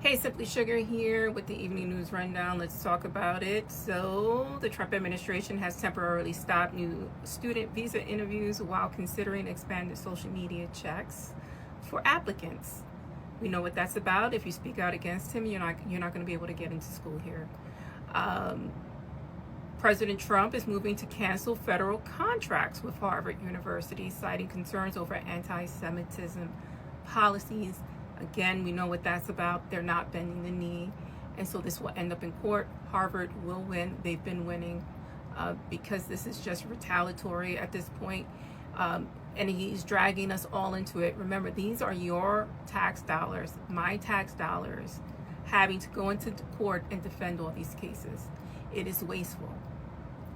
Hey, Simply Sugar here with the evening news rundown. Let's talk about it. So, the Trump administration has temporarily stopped new student visa interviews while considering expanded social media checks for applicants. We know what that's about. If you speak out against him, you're not going to be able to get into school here. President Trump is moving to cancel federal contracts with Harvard University, citing concerns over anti-Semitism policies. Again, we know what that's about. They're not bending the knee. And so this will end up in court. Harvard will win. They've been winning because this is just retaliatory at this point. And he's dragging us all into it. Remember, these are your tax dollars, my tax dollars, having to go into court and defend all these cases. It is wasteful.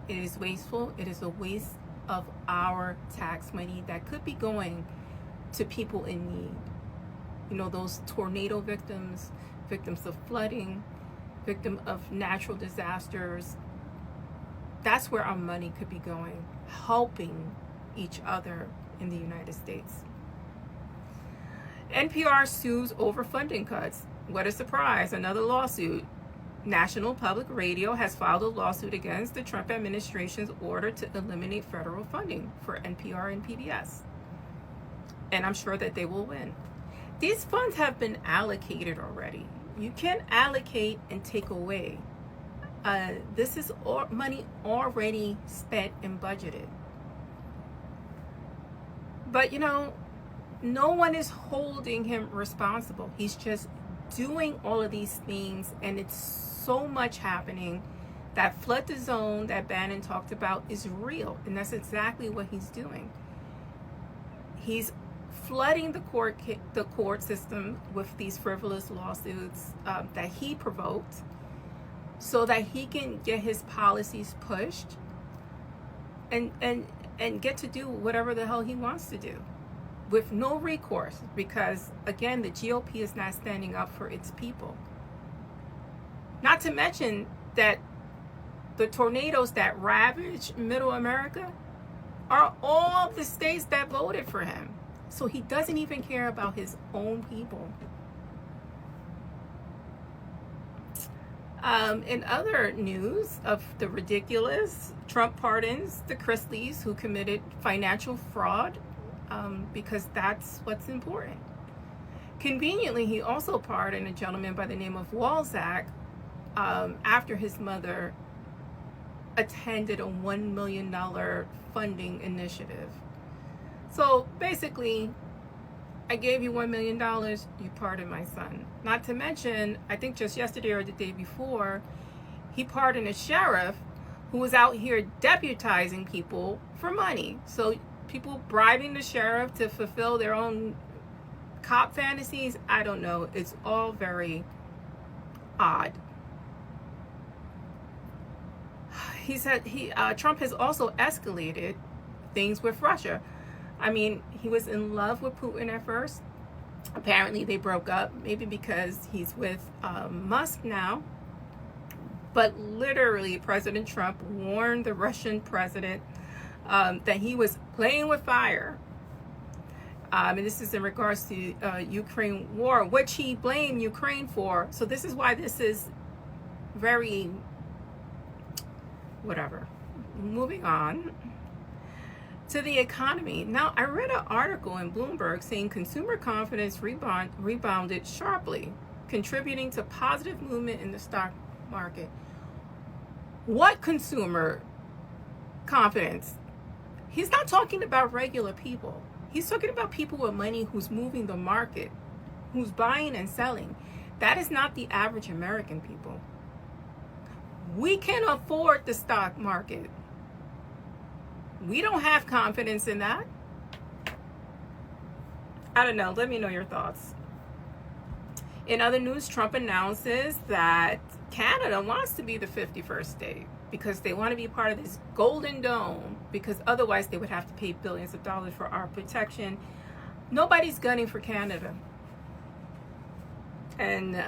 It is wasteful. It is a waste of our tax money that could be going to people in need. You know, those tornado victims, victims of flooding, victim of natural disasters. That's where our money could be going, helping each other in the United States. NPR sues over funding cuts. What a surprise, another lawsuit. National Public Radio has filed a lawsuit against the Trump administration's order to eliminate federal funding for NPR and PBS. And I'm sure that they will win. These funds have been allocated already. You can't allocate and take away. This is money already spent and budgeted. But, you know, no one is holding him responsible. He's just doing all of these things, and it's so much happening. That flood the zone that Bannon talked about is real, and that's exactly what he's doing. He's flooding the court system with these frivolous lawsuits that he provoked so that he can get his policies pushed and get to do whatever the hell he wants to do with no recourse, because again, the GOP is not standing up for its people. Not to mention that the tornadoes that ravage middle America are all the states that voted for him. So he doesn't even care about his own people. In other news of the ridiculous, Trump pardons the Chrisleys who committed financial fraud because that's what's important. Conveniently, he also pardoned a gentleman by the name of Walzak after his mother attended a $1 million funding initiative. So basically, I gave you $1 million, you pardoned my son. Not to mention, I think just yesterday or the day before, he pardoned a sheriff who was out here deputizing people for money. So people bribing the sheriff to fulfill their own cop fantasies, I don't know. It's all very odd. He said Trump has also escalated things with Russia. I mean, he was in love with Putin at first. Apparently they broke up, maybe because he's with Musk now. But literally, President Trump warned the Russian president that he was playing with fire. And this is in regards to Ukraine war, which he blamed Ukraine for. So this is why this is very, whatever. Moving on to the economy. Now, I read an article in Bloomberg saying consumer confidence rebounded sharply, contributing to positive movement in the stock market. What consumer confidence? He's not talking about regular people. He's talking about people with money who's moving the market, who's buying and selling. That is not the average American people. We can afford the stock market. We don't have confidence in that. I don't know. Let me know your thoughts. In other news, Trump announces that Canada wants to be the 51st state because they want to be part of this golden dome, because otherwise they would have to pay billions of dollars for our protection. Nobody's gunning for Canada. And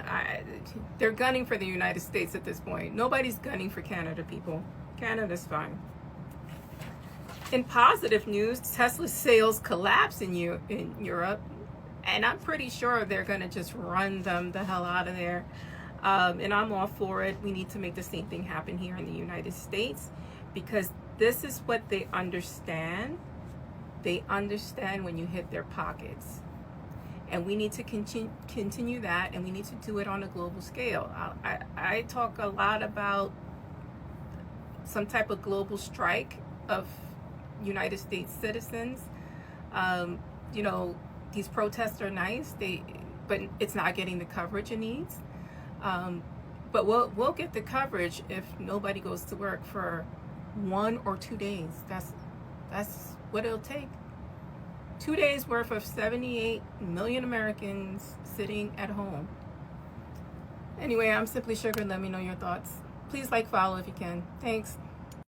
they're gunning for the United States at this point. Nobody's gunning for Canada, people. Canada's fine. In positive news, Tesla sales collapse in Europe And I'm pretty sure they're going to just run them the hell out of there. And I'm all for it. We need to make the same thing happen here in the United States, because this is what they understand. They understand when you hit their pockets. And we need to continue that, and we need to do it on a global scale. I talk a lot about some type of global strike of United States citizens. You know, these protests are nice, but it's not getting the coverage it needs. But we'll get the coverage if nobody goes to work for 1 or 2 days. That's what it'll take. 2 days worth of 78 million Americans sitting at home. Anyway, I'm Simply Sugar. Let me know your thoughts. Please like, follow if you can. Thanks.